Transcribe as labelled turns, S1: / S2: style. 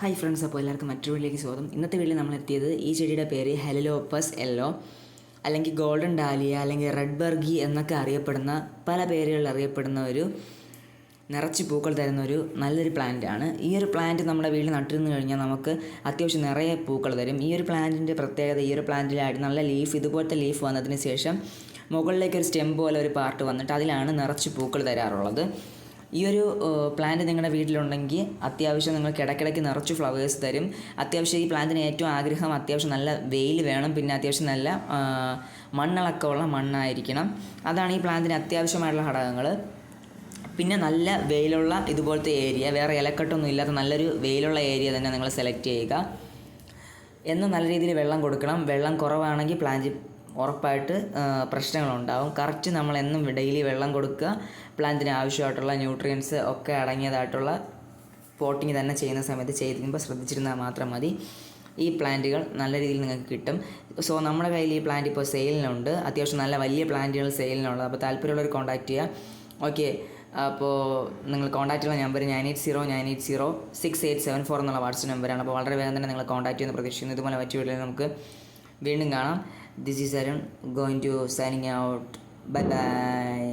S1: Hi friends, അപ്പോൾ എല്ലാവർക്കും മറ്റൊരു വീട്ടിലേക്ക് സ്വാഗതം. ഇന്നത്തെ വീട്ടിൽ നമ്മൾ എത്തിയത് ഈ ചെടിയുടെ പേര് ഹെലലോപ്പസ് യെല്ലോ അല്ലെങ്കിൽ ഗോൾഡൻ ഡാലിയ അല്ലെങ്കിൽ റെഡ് ബർഗി എന്നൊക്കെ അറിയപ്പെടുന്ന പല പേരുകളിൽ അറിയപ്പെടുന്ന ഒരു നിറച്ച് പൂക്കൾ തരുന്ന ഒരു നല്ലൊരു പ്ലാന്റാണ്. ഈ ഒരു പ്ലാന്റ് നമ്മുടെ വീട്ടിൽ നട്ടിരുന്നു കഴിഞ്ഞാൽ നമുക്ക് അത്യാവശ്യം നിറയെ പൂക്കൾ തരും. ഈ ഒരു പ്ലാന്റിൻ്റെ പ്രത്യേകത, ഈ ഒരു പ്ലാന്റിലായിട്ട് നല്ല ലീഫ്, ഇതുപോലത്തെ ലീഫ് വന്നതിന് ശേഷം മുകളിലേക്ക് ഒരു സ്റ്റെം പോലെ ഒരു പാർട്ട് വന്നിട്ട് അതിലാണ് നിറച്ച് പൂക്കൾ തരാറുള്ളത്. ഈ ഒരു പ്ലാന്റ് നിങ്ങളുടെ വീട്ടിലുണ്ടെങ്കിൽ അത്യാവശ്യം നിങ്ങൾക്ക് ഇടയ്ക്കിടയ്ക്ക് നിറച്ച് ഫ്ലവേഴ്സ് തരും. അത്യാവശ്യം ഈ പ്ലാന്റിന് ഏറ്റവും ആഗ്രഹം അത്യാവശ്യം നല്ല വെയിൽ വേണം, പിന്നെ അത്യാവശ്യം നല്ല മണ്ണിളക്കമുള്ള മണ്ണായിരിക്കണം. അതാണ് ഈ പ്ലാന്റിന് അത്യാവശ്യമായിട്ടുള്ള ഘടകങ്ങൾ. പിന്നെ നല്ല വെയിലുള്ള ഇതുപോലത്തെ ഏരിയ, വേറെ ഇലക്കെട്ടൊന്നും ഇല്ലാത്ത നല്ലൊരു വെയിലുള്ള ഏരിയ തന്നെ നിങ്ങൾ സെലക്ട് ചെയ്യുക. എന്നും നല്ല രീതിയിൽ വെള്ളം കൊടുക്കണം. വെള്ളം കുറവാണെങ്കിൽ പ്ലാന്റ് ഉറപ്പായിട്ട് പ്രശ്നങ്ങളുണ്ടാവും. കറക്റ്റ് നമ്മൾ എന്നും ഡെയിലി വെള്ളം കൊടുക്കുക. പ്ലാന്റിന് ആവശ്യമായിട്ടുള്ള ന്യൂട്രിയൻസ് ഒക്കെ അടങ്ങിയതായിട്ടുള്ള പോട്ടിങ് തന്നെ ചെയ്യുന്ന സമയത്ത് ചെയ്തിരിക്കുമ്പോൾ ശ്രദ്ധിച്ചിരുന്നാൽ മാത്രം മതി. ഈ പ്ലാന്റുകൾ നല്ല രീതിയിൽ നിങ്ങൾക്ക് കിട്ടും. സോ നമ്മുടെ കയ്യിൽ ഈ പ്ലാന്റ് ഇപ്പോൾ സെയിലിനുണ്ട്. അത്യാവശ്യം നല്ല വലിയ പ്ലാന്റുകൾ സെയിലിനുള്ളത്. അപ്പോൾ താല്പര്യമുള്ളവർ കോൺടാക്റ്റ് ചെയ്യുക. ഓക്കെ, അപ്പോൾ നിങ്ങൾ കോൺടാക്റ്റ് ചെയ്യുന്ന നമ്പർ 9809806874 എന്നുള്ള വാട്സപ്പ് നമ്പറാണ്. അപ്പോൾ വളരെ വേഗം തന്നെ നിങ്ങൾ കോൺടാക്റ്റ് ചെയ്യുന്ന പ്രതീക്ഷിക്കുന്നു. ഇതുപോലെ മറ്റു വീഡിയോയിൽ നമുക്ക് വീണ്ടും കാണാം. This is Arun going to signing out. Bye bye.